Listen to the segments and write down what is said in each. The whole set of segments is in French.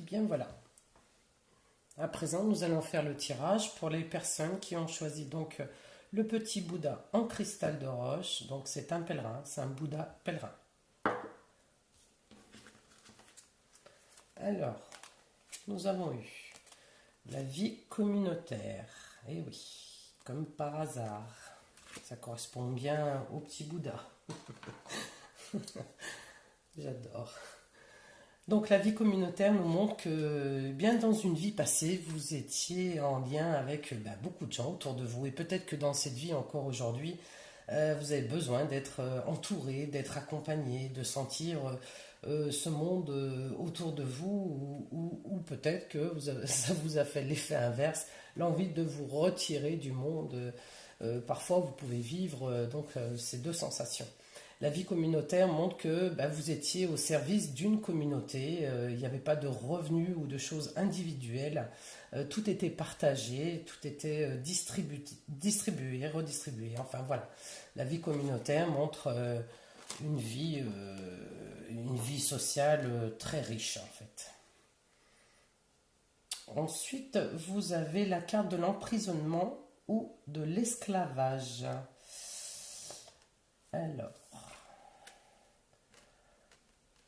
bien, voilà. À présent, nous allons faire le tirage pour les personnes qui ont choisi donc le petit Bouddha en cristal de roche. Donc c'est un pèlerin, c'est un Bouddha pèlerin. Alors, nous avons eu la vie communautaire. Eh oui, comme par hasard. Ça correspond bien au petit Bouddha. J'adore. Donc la vie communautaire nous montre que bien dans une vie passée, vous étiez en lien avec beaucoup de gens autour de vous. Et peut-être que dans cette vie encore aujourd'hui, vous avez besoin d'être entouré, d'être accompagné, de sentir ce monde autour de vous. Ou peut-être que ça vous a fait l'effet inverse, l'envie de vous retirer du monde. Parfois, vous pouvez vivre ces deux sensations. La vie communautaire montre que vous étiez au service d'une communauté, il n'y avait pas de revenus ou de choses individuelles, tout était partagé, tout était distribué, redistribué, enfin voilà. La vie communautaire montre une vie sociale très riche en fait. Ensuite, vous avez la carte de l'emprisonnement ou de l'esclavage.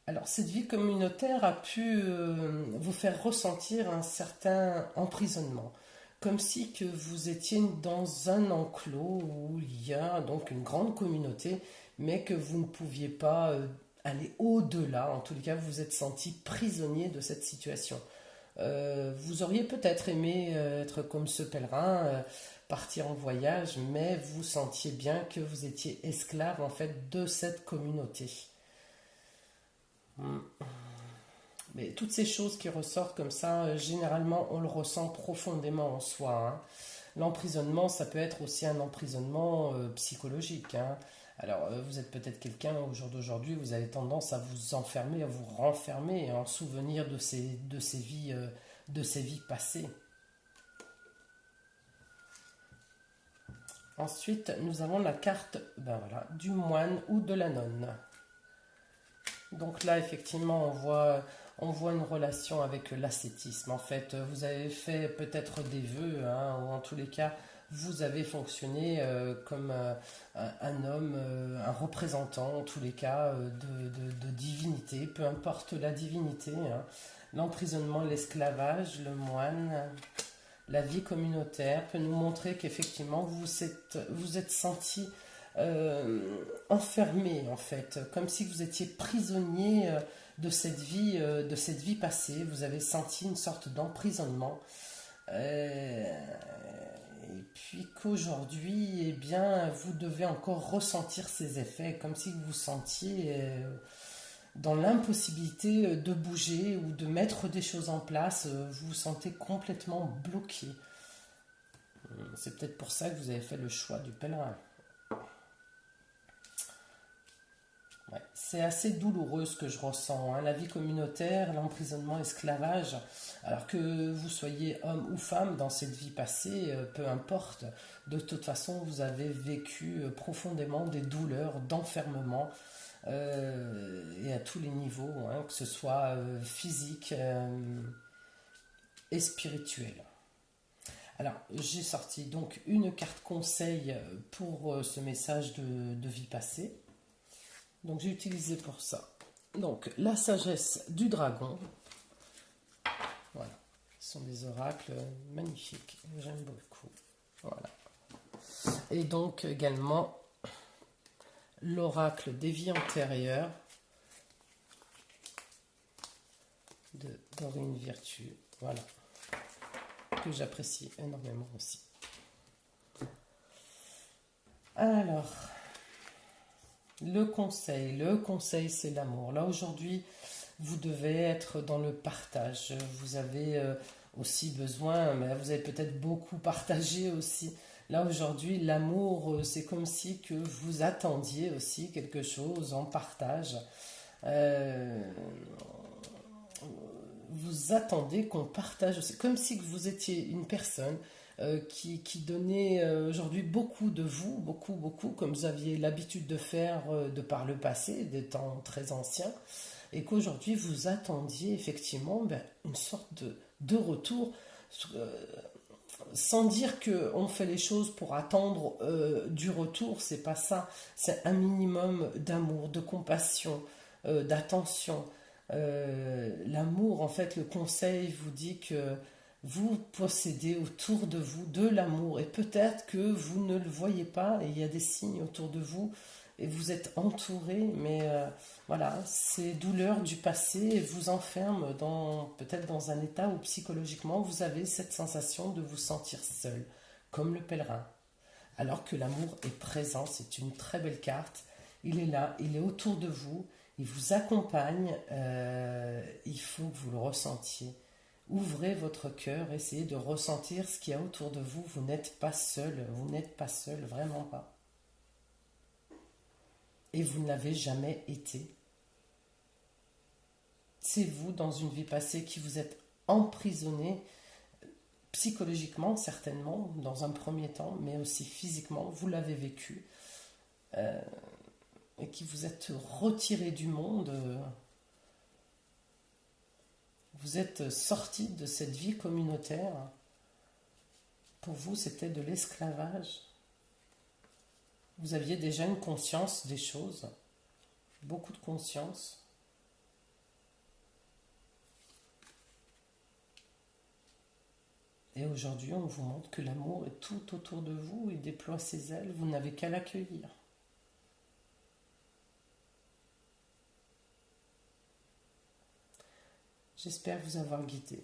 Alors, cette vie communautaire a pu vous faire ressentir un certain emprisonnement, comme si que vous étiez dans un enclos où il y a donc une grande communauté, mais que vous ne pouviez pas aller au-delà. En tous les cas, vous vous êtes senti prisonnier de cette situation. Vous auriez peut-être aimé être comme ce pèlerin, partir en voyage, mais vous sentiez bien que vous étiez esclave en fait de cette communauté. Mais toutes ces choses qui ressortent comme ça, généralement, on le ressent profondément en soi. Hein. L'emprisonnement, ça peut être aussi un emprisonnement psychologique. Hein. Alors, vous êtes peut-être quelqu'un au jour d'aujourd'hui, vous avez tendance à vous enfermer, à vous renfermer en souvenir de ces vies passées. Ensuite, nous avons la carte du moine ou de la nonne. Donc là, effectivement, on voit une relation avec l'ascétisme. En fait, vous avez fait peut-être des vœux, hein, ou en tous les cas, vous avez fonctionné comme un homme, un représentant, en tous les cas, de divinité, peu importe la divinité. Hein. L'emprisonnement, l'esclavage, le moine, la vie communautaire peut nous montrer qu'effectivement, vous êtes senti enfermé en fait, comme si vous étiez prisonnier de cette vie passée. Vous avez senti une sorte d'emprisonnement, et puis qu'aujourd'hui, eh bien, vous devez encore ressentir ces effets, comme si vous vous sentiez dans l'impossibilité de bouger ou de mettre des choses en place. Vous vous sentez complètement bloqué. C'est peut-être pour ça que vous avez fait le choix du pèlerin. Ouais, c'est assez douloureux ce que je ressens. Hein. La vie communautaire, l'emprisonnement, l'esclavage. Alors que vous soyez homme ou femme dans cette vie passée, peu importe. De toute façon, vous avez vécu profondément des douleurs d'enfermement et à tous les niveaux, hein, que ce soit physique et spirituel. Alors, j'ai sorti donc une carte conseil pour ce message de vie passée. Donc j'ai utilisé pour ça donc la sagesse du dragon. Voilà, ce sont des oracles magnifiques, j'aime beaucoup. Voilà. Et donc également l'oracle des vies antérieures de Dorine Virtue. Voilà, que j'apprécie énormément aussi. Alors, le conseil c'est l'amour. Là aujourd'hui, vous devez être dans le partage. Vous avez aussi besoin, mais vous avez peut-être beaucoup partagé aussi. Là aujourd'hui, l'amour, c'est comme si que vous attendiez aussi quelque chose en partage. Vous attendez qu'on partage. C'est comme si vous étiez une personne qui donnait aujourd'hui beaucoup de vous, beaucoup, comme vous aviez l'habitude de faire de par le passé, des temps très anciens. et qu'aujourd'hui vous attendiez effectivement une sorte de retour, euh, sans dire qu'on fait les choses pour attendre du retour, c'est pas ça, c'est un minimum d'amour, de compassion, d'attention. L'amour, en fait, le conseil vous dit que vous possédez autour de vous de l'amour et peut-être que vous ne le voyez pas et il y a des signes autour de vous et vous êtes entouré, mais voilà, ces douleurs du passé vous enferment peut-être dans un état où psychologiquement vous avez cette sensation de vous sentir seul, comme le pèlerin. Alors que l'amour est présent, c'est une très belle carte. Il est là, il est autour de vous, il vous accompagne. Il faut que vous le ressentiez. Ouvrez votre cœur, essayez de ressentir ce qu'il y a autour de vous. Vous n'êtes pas seul, vous n'êtes pas seul, vraiment pas. Et vous ne l'avez jamais été. C'est vous, dans une vie passée, qui vous êtes emprisonné, psychologiquement certainement, dans un premier temps, mais aussi physiquement, vous l'avez vécu, et qui vous êtes retiré du monde, vous êtes sorti de cette vie communautaire. Pour vous, c'était de l'esclavage. Vous aviez déjà une conscience des choses, beaucoup de conscience. Et aujourd'hui, on vous montre que l'amour est tout autour de vous, il déploie ses ailes, vous n'avez qu'à l'accueillir. J'espère vous avoir guidé.